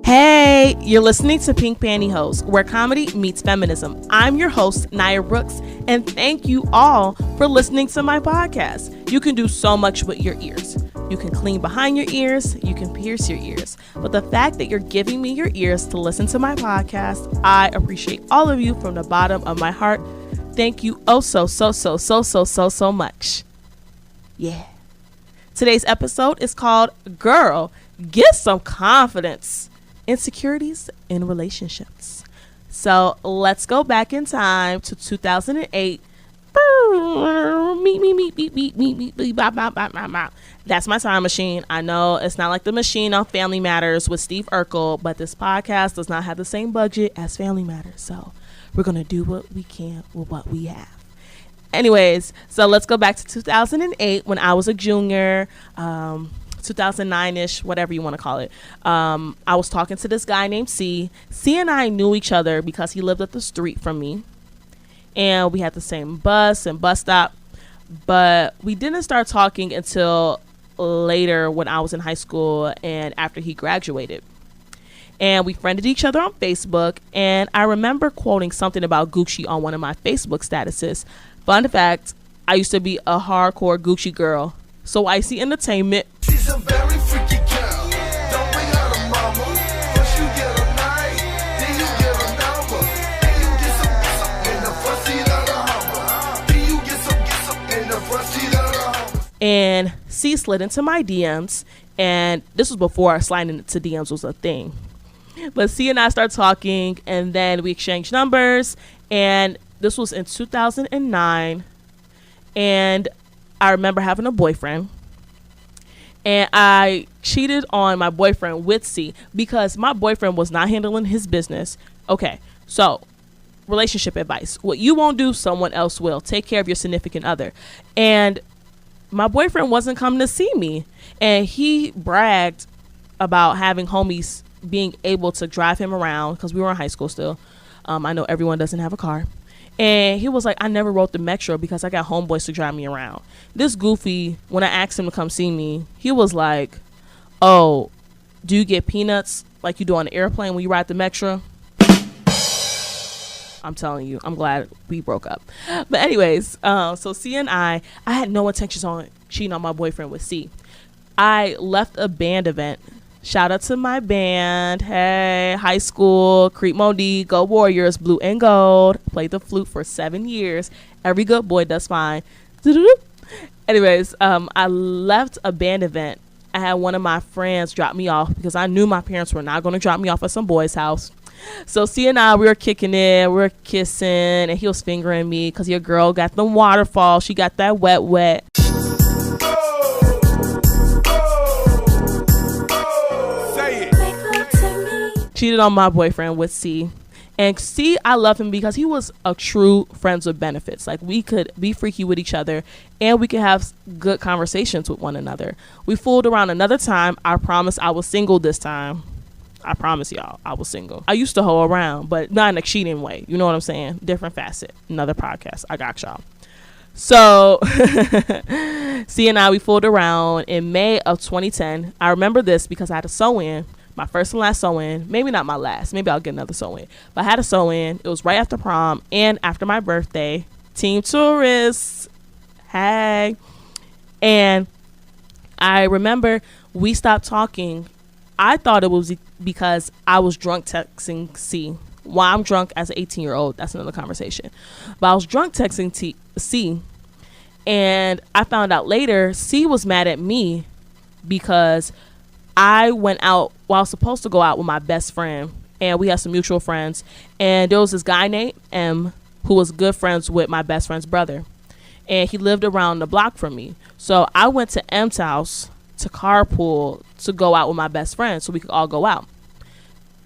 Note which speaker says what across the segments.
Speaker 1: Hey, you're listening to Pink Pantyhose, where comedy meets feminism. I'm your host, Naya Brooks, and thank you all for listening to my podcast. You can do so much with your ears. You can clean behind your ears, you can pierce your ears. But the fact that you're giving me your ears to listen to my podcast, I appreciate all of you from the bottom of my heart. Thank you so much. Yeah. Today's episode is called Girl, Get Some Confidence. Insecurities in relationships. So let's go back in time to 2008. That's my time machine. I know it's not like the machine on Family Matters with Steve Urkel, but this podcast does not have the same budget as Family Matters. So we're going to do what we can with what we have. Anyways, so let's go back to 2008 when I was a junior. 2009-ish, whatever you want to call it. I was talking to this guy named C. C and I knew each other because he lived up the street from me. And we had the same bus and bus stop. But we didn't start talking until later when I was in high school and after he graduated. And we friended each other on Facebook. And I remember quoting something about Gucci on one of my Facebook statuses. Fun fact, I used to be a hardcore Gucci girl. So Icy Entertainment.
Speaker 2: She's a very freaky girl. Don't bring her to mama. First you get a night, then you get a number. Then you get some in the front seat of the Hummer. Then you get some in the front seat of the Hummer.
Speaker 1: And C slid into my DMs, and this was before sliding into DMs was a thing. But C and I started talking, and then we exchanged numbers, and this was in 2009, and I remember having a boyfriend, and I cheated on my boyfriend with C because my boyfriend was not handling his business. Okay, so relationship advice. What you won't do, someone else will. Take care of your significant other. And my boyfriend wasn't coming to see me, and he bragged about having homies being able to drive him around because we were in high school still. I know everyone doesn't have a car. And he was like, I never rode the Metro because I got homeboys to drive me around. This goofy, when I asked him to come see me, he was like, oh, do you get peanuts like you do on the airplane when you ride the Metro? I'm telling you, I'm glad we broke up. But anyways, so C and I had no intentions on cheating on my boyfriend with C. I left a band event. Shout out to my band. Hey, high school, Creep Modi, Go Warriors, blue and gold. Played the flute for 7 years. Every good boy does fine. Anyways, I left a band event. I had one of my friends drop me off because I knew my parents were not going to drop me off at some boy's house. So C and I, we were kicking it, we were kissing, and he was fingering me because your girl got the waterfall. She got that wet. Cheated on my boyfriend with C. And C, I love him because he was a true friends with benefits. Like, we could be freaky with each other and we could have good conversations with one another. We fooled around another time. I promise I was single this time. I promise y'all I was single. I used to hoe around, but not in a cheating way. You know what I'm saying? Different facet. Another podcast. I got y'all. So C and I, we fooled around in May of 2010. I remember this because I had a sew-in. My first and last sew-in. Maybe not my last. Maybe I'll get another sew-in. But I had a sew-in. It was right after prom and after my birthday. Team Tourists. Hey. And I remember we stopped talking. I thought it was because I was drunk texting C. Why I'm drunk as an 18-year-old, that's another conversation. But I was drunk texting C. And I found out later C was mad at me because I went out, well, I was supposed to go out with my best friend, and we had some mutual friends, and there was this guy named M who was good friends with my best friend's brother, and he lived around the block from me. So I went to M's house to carpool to go out with my best friend so we could all go out.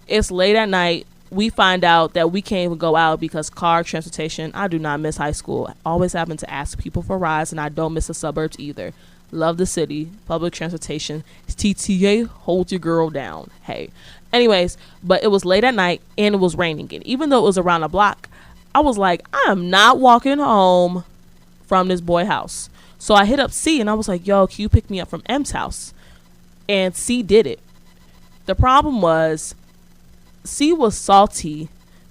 Speaker 1: It's late at night. We find out that we can't even go out because car transportation, I do not miss high school. I always having to ask people for rides, and I don't miss the suburbs either. Love the city. Public transportation. TTA, hold your girl down. Hey. Anyways, but it was late at night and it was raining. And even though it was around the block, I was like, I am not walking home from this boy house. So I hit up C and I was like, yo, can you pick me up from M's house? And C did it. The problem was C was salty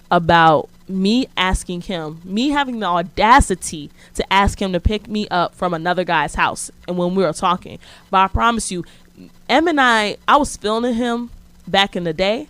Speaker 1: about me asking him, me having the audacity to ask him to pick me up from another guy's house, and when we were talking. But I promise you, M and I was feeling him back in the day,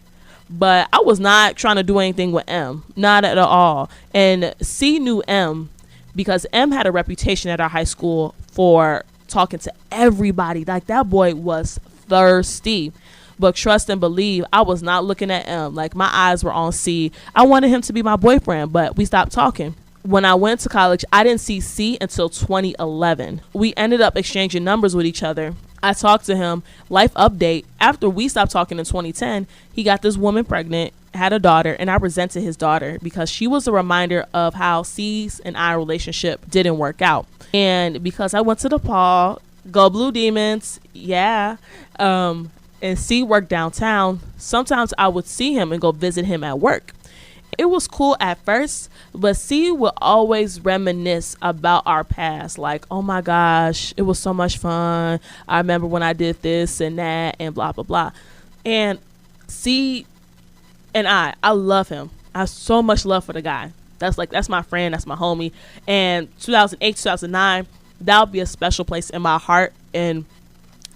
Speaker 1: but I was not trying to do anything with M, not at all. And C knew M because M had a reputation at our high school for talking to everybody. Like, that boy was thirsty. But trust and believe, I was not looking at M. Like, my eyes were on C. I wanted him to be my boyfriend, but we stopped talking. When I went to college, I didn't see C until 2011. We ended up exchanging numbers with each other. I talked to him, life update. After we stopped talking in 2010, he got this woman pregnant, had a daughter, and I resented his daughter because she was a reminder of how C's and I relationship didn't work out. And because I went to DePaul, go Blue Demons, yeah, and C worked downtown, sometimes I would see him and go visit him at work. It was cool at first, but C would always reminisce about our past. Like, oh my gosh, it was so much fun. I remember when I did this and that and blah, blah, blah. And C and I love him. I have so much love for the guy. That's my friend. That's my homie. And 2008, 2009, that'll be a special place in my heart and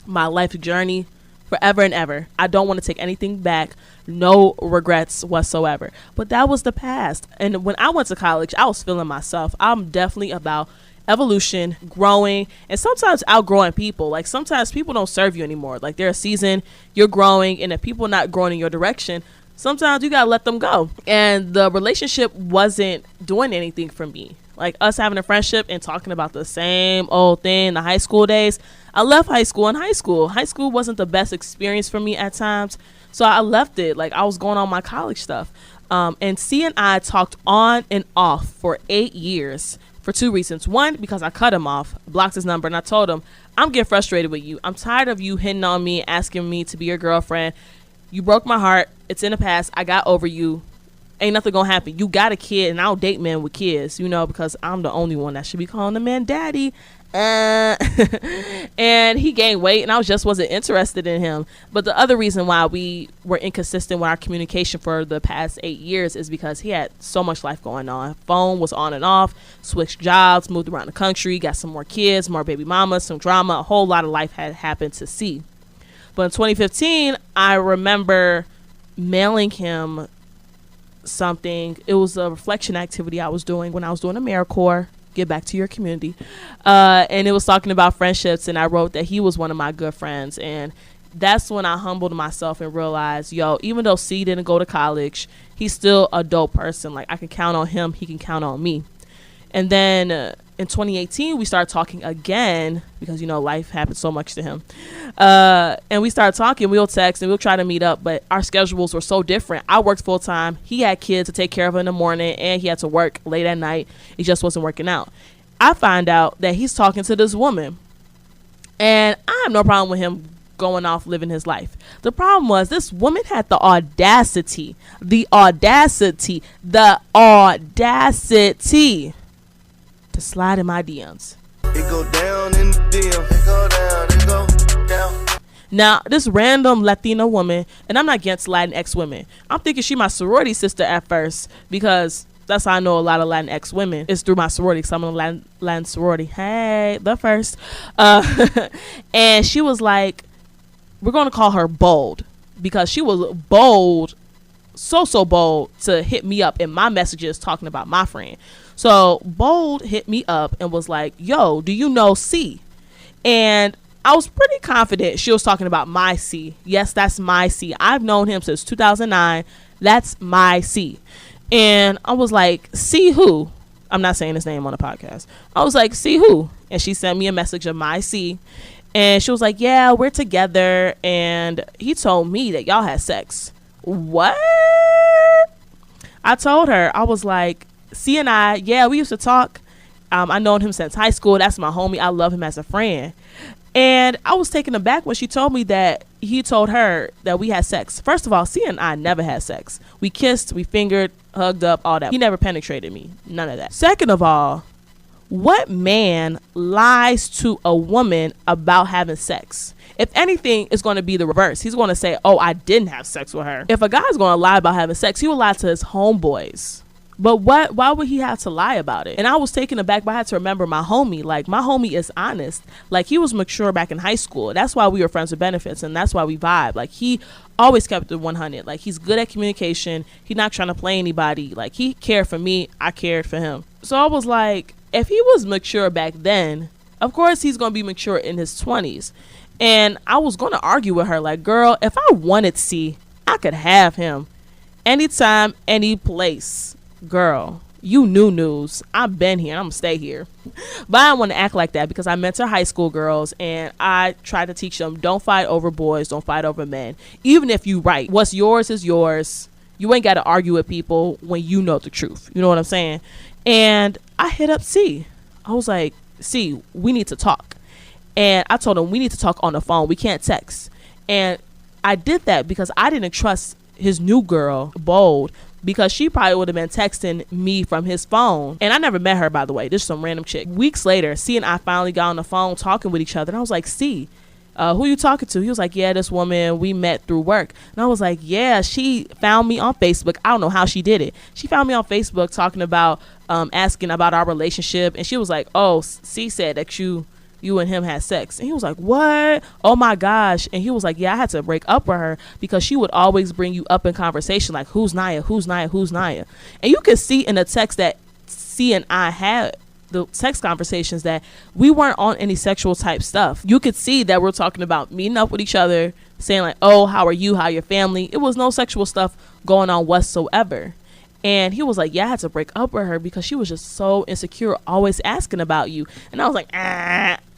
Speaker 1: my life journey forever and ever. I don't want to take anything back. No regrets whatsoever. But that was the past. And when I went to college, I was feeling myself. I'm definitely about evolution, growing, and sometimes outgrowing people. Like, sometimes people don't serve you anymore. Like, there's a season, you're growing, and if people are not growing in your direction, sometimes you gotta let them go. And the relationship wasn't doing anything for me. Like, us having a friendship and talking about the same old thing, the high school days. I left high school in high school. High school wasn't the best experience for me at times, so I left it. Like, I was going on my college stuff. And C and I talked on and off for 8 years for two reasons. One, because I cut him off, blocked his number, and I told him, I'm getting frustrated with you. I'm tired of you hitting on me, asking me to be your girlfriend. You broke my heart. It's in the past. I got over you. Ain't nothing gonna happen. You got a kid, and I don't date men with kids, because I'm the only one that should be calling the man daddy. And he gained weight, and I wasn't interested in him. But the other reason why we were inconsistent with our communication for the past 8 years is because he had so much life going on. Phone was on and off, switched jobs, moved around the country, got some more kids, more baby mamas, some drama. A whole lot of life had happened to see. But in 2015, I remember mailing him something. It was a reflection activity I was doing when I was doing AmeriCorps. Get back to your community. And it was talking about friendships, and I wrote that he was one of my good friends. And that's when I humbled myself and realized, even though C didn't go to college, he's still a dope person. Like, I can count on him. He can count on me. And then in 2018, we started talking again because, life happened so much to him. And we started talking. We'll text and we'll try to meet up, but our schedules were so different. I worked full time. He had kids to take care of in the morning, and he had to work late at night. It just wasn't working out. I find out that he's talking to this woman, and I have no problem with him going off living his life. The problem was this woman had the audacity to slide in my DMs.
Speaker 2: It go down in the DM. It go down.
Speaker 1: Now, this random Latina woman, and I'm not against Latinx women. I'm thinking she my sorority sister at first, because that's how I know a lot of Latinx women. It's through my sorority, because I'm in a Latin sorority. Hey, the first. And she was like, we're going to call her bold, because she was bold, so bold to hit me up in my messages talking about my friend. So Bold hit me up and was like, yo, do you know C? And I was pretty confident she was talking about my C. Yes, that's my C. I've known him since 2009. That's my C. And I was like, C who? I'm not saying his name on the podcast. I was like, C who? And she sent me a message of my C. And she was like, yeah, we're together. And he told me that y'all had sex. What? I told her, I was like, C and I, yeah, we used to talk. I known him since high school. That's my homie. I love him as a friend. And I was taken aback when she told me that he told her that we had sex. First of all, C and I never had sex. We kissed, we fingered, hugged up, all that. He never penetrated me. None of that. Second of all, what man lies to a woman about having sex? If anything, it's going to be the reverse. He's going to say, oh, I didn't have sex with her. If a guy's going to lie about having sex, he will lie to his homeboys. But why would he have to lie about it? And I was taken aback, but I had to remember my homie. Like, my homie is honest. Like, he was mature back in high school. That's why we were friends with benefits, and that's why we vibe. Like, he always kept it 100. Like, he's good at communication. He's not trying to play anybody. Like, he cared for me. I cared for him. So I was like, if he was mature back then, of course he's going to be mature in his 20s. And I was going to argue with her, like, girl, if I wanted C, I could have him. Anytime, any place. Girl, you new news. I've been here. I'm going to stay here. But I don't want to act like that because I mentor high school girls and I try to teach them, don't fight over boys, don't fight over men. Even if you right. What's yours is yours. You ain't got to argue with people when you know the truth. You know what I'm saying? And I hit up C. I was like, C, we need to talk. And I told him we need to talk on the phone. We can't text. And I did that because I didn't trust his new girl, Bold, because she probably would have been texting me from his phone. And I never met her, by the way. This is some random chick. Weeks later, C and I finally got on the phone talking with each other. And I was like, C, who you talking to? He was like, yeah, this woman we met through work. And I was like, yeah, she found me on Facebook. I don't know how she did it. She found me on Facebook talking about, asking about our relationship. And she was like, oh, C said that you and him had sex. And he was like, what? Oh my gosh. And he was like, yeah, I had to break up with her because she would always bring you up in conversation, like, who's Naya, who's Naya, who's Naya. And you could see in the text that C and I had, the text conversations, that we weren't on any sexual type stuff. You could see that we're talking about meeting up with each other, saying like, oh, how are you, how your family. It was no sexual stuff going on whatsoever. And he was like, yeah, I had to break up with her because she was just so insecure, always asking about you. And I was like,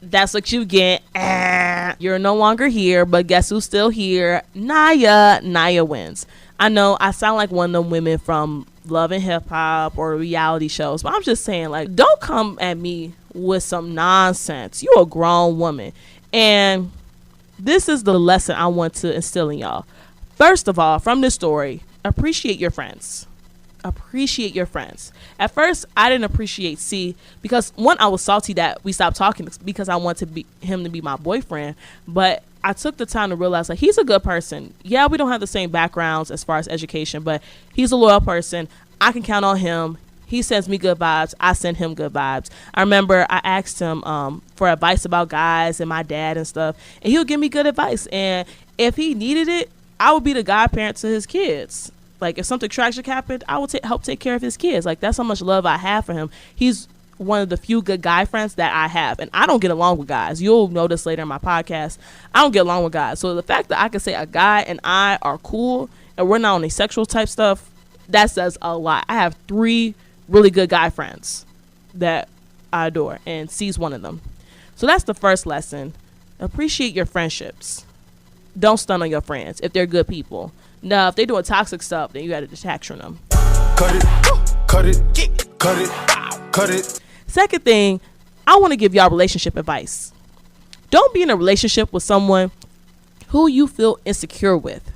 Speaker 1: that's what you get. You're no longer here, but guess who's still here? Naya wins. I know I sound like one of them women from Love and Hip Hop or reality shows, but I'm just saying, like, don't come at me with some nonsense. You're a grown woman. And this is the lesson I want to instill in y'all. First of all, from this story, appreciate your friends. Appreciate your friends. At first, I didn't appreciate C because, one, I was salty that we stopped talking because I wanted him to be my boyfriend. But I took the time to realize, like, he's a good person. Yeah, we don't have the same backgrounds as far as education, but he's a loyal person. I can count on him. He sends me good vibes. I send him good vibes. I remember I asked him for advice about guys and my dad and stuff, and he'll give me good advice. And if he needed it, I would be the godparent to his kids. Like, if something tragic happened, I would help take care of his kids. Like, that's how much love I have for him. He's one of the few good guy friends that I have. And I don't get along with guys. You'll notice later in my podcast, I don't get along with guys. So the fact that I can say a guy and I are cool and we're not on any sexual type stuff, that says a lot. I have 3 really good guy friends that I adore, and C's one of them. So that's the first lesson. Appreciate your friendships. Don't stun on your friends if they're good people. Now, if they're doing toxic stuff, then you got to detach from them.
Speaker 2: Cut it, cut it, cut it, cut it.
Speaker 1: Second thing, I want to give y'all relationship advice. Don't be in a relationship with someone who you feel insecure with.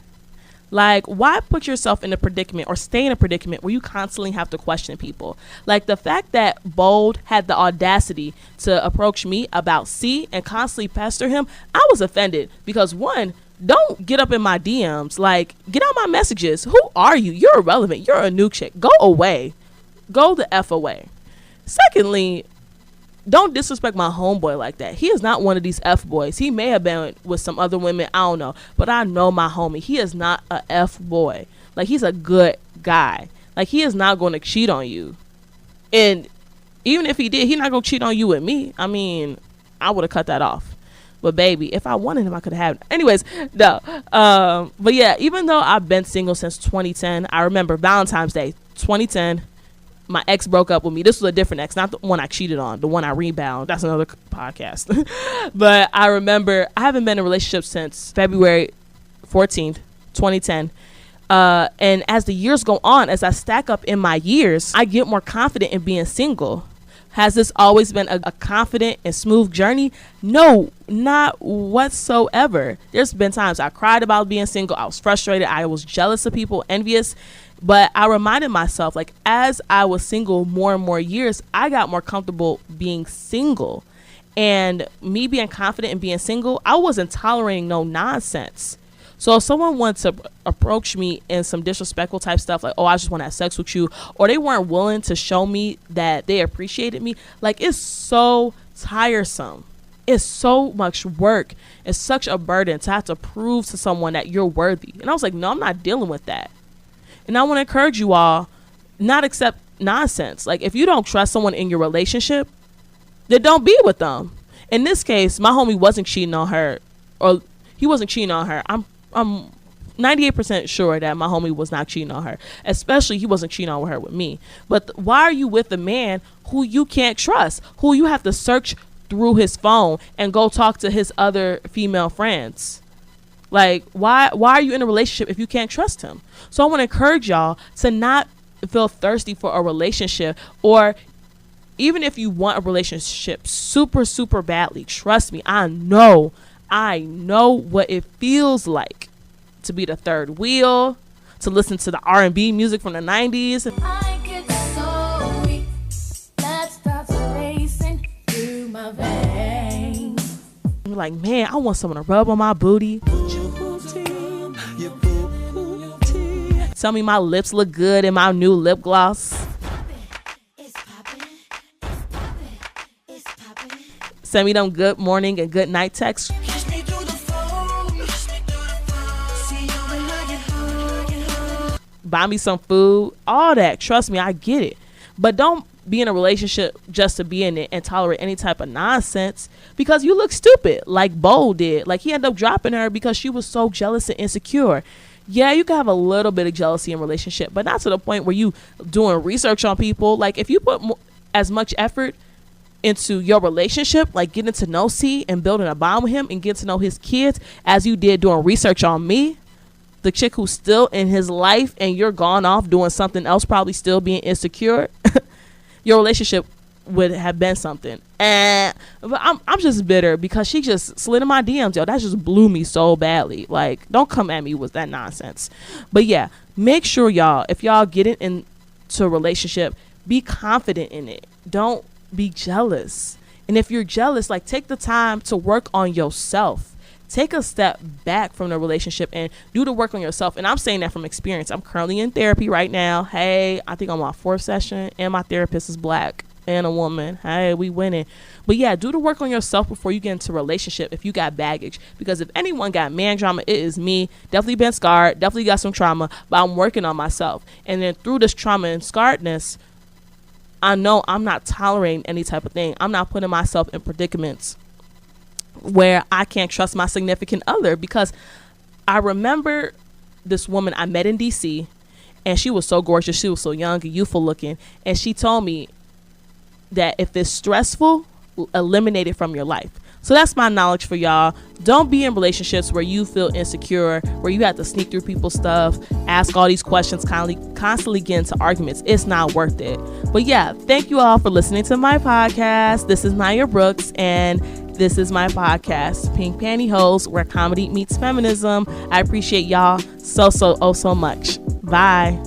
Speaker 1: Like, why put yourself in a predicament or stay in a predicament where you constantly have to question people? Like, the fact that Bold had the audacity to approach me about C and constantly pester him, I was offended because, one, don't get up in my DMs. Like, get out my messages. Who are you? You're irrelevant. You're a new chick. Go away. Go the F away. Secondly, don't disrespect my homeboy like that. He is not one of these F boys. He may have been with some other women. I don't know. But I know my homie. He is not a F boy. Like, he's a good guy. Like, he is not going to cheat on you. And even if he did, he's not going to cheat on you with me. I mean, I would have cut that off. But baby, if I wanted him, I could have had him. Anyways, no. But yeah, even though I've been single since 2010, I remember Valentine's Day, 2010, my ex broke up with me. This was a different ex, not the one I cheated on, the one I rebound. That's another podcast. But I remember I haven't been in a relationship since February 14th, 2010. And as the years go on, as I stack up in my years, I get more confident in being single. Has this always been a confident and smooth journey? No, not whatsoever. There's been times I cried about being single. I was frustrated. I was jealous of people, envious. But I reminded myself, like, as I was single more and more years, I got more comfortable being single. And me being confident and being single, I wasn't tolerating no nonsense. So if someone wants to approach me in some disrespectful type stuff, like, oh, I just want to have sex with you, or they weren't willing to show me that they appreciated me, like, it's so tiresome. It's so much work. It's such a burden to have to prove to someone that you're worthy. And I was like, no, I'm not dealing with that. And I want to encourage you all, not accept nonsense. Like, if you don't trust someone in your relationship, then don't be with them. In this case, my homie wasn't cheating on her, or he wasn't cheating on her. I'm 98% sure that my homie was not cheating on her. Especially he wasn't cheating on her with me. But why are you with a man who you can't trust, who you have to search through his phone and go talk to his other female friends? Like, why are you in a relationship if you can't trust him? So I want to encourage y'all to not feel thirsty for a relationship, or even if you want a relationship super, super badly, trust me, I know what it feels like to be the third wheel, to listen to the R&B music from the 90s.
Speaker 3: I get so weak, blood starts racing through my veins.
Speaker 1: You're like, man, I want someone to rub on my booty. Tell me my lips look good in my new lip gloss. Send me them good morning and good night texts. Buy me some food, all that. Trust me, I get it. But don't be in a relationship just to be in it and tolerate any type of nonsense, because you look stupid, like Bo did. Like, he ended up dropping her because she was so jealous and insecure. Yeah, you can have a little bit of jealousy in a relationship, but not to the point where you doing research on people. Like, if you put as much effort into your relationship, like getting to know C and building a bond with him and getting to know his kids, as you did doing research on me, the chick who's still in his life, and you're gone off doing something else, probably still being insecure, your relationship would have been something. But I'm just bitter because she just slid in my DMs. Yo, that just blew me so badly. Like, don't come at me with that nonsense. But yeah, make sure y'all, if y'all get into a relationship, be confident in it. Don't be jealous. And if you're jealous, like, take the time to work on yourself. Take a step back from the relationship and do the work on yourself. And I'm saying that from experience. I'm currently in therapy right now. Hey, I think I'm on my 4th session, and my therapist is black and a woman. Hey, we winning. But yeah, do the work on yourself before you get into a relationship if you got baggage. Because if anyone got man trauma, it is me. Definitely been scarred. Definitely got some trauma. But I'm working on myself. And then through this trauma and scarredness, I know I'm not tolerating any type of thing. I'm not putting myself in predicaments where I can't trust my significant other. Because I remember this woman I met in DC, and she was so gorgeous. She was so young and youthful looking. And she told me that if it's stressful, eliminate it from your life. So that's my knowledge for y'all. Don't be in relationships where you feel insecure, where you have to sneak through people's stuff, ask all these questions, constantly get into arguments. It's not worth it. But yeah, thank you all for listening to my podcast. This is Maya Brooks, and this is my podcast, Pink Pantyhose, where comedy meets feminism. I appreciate y'all so much. Bye.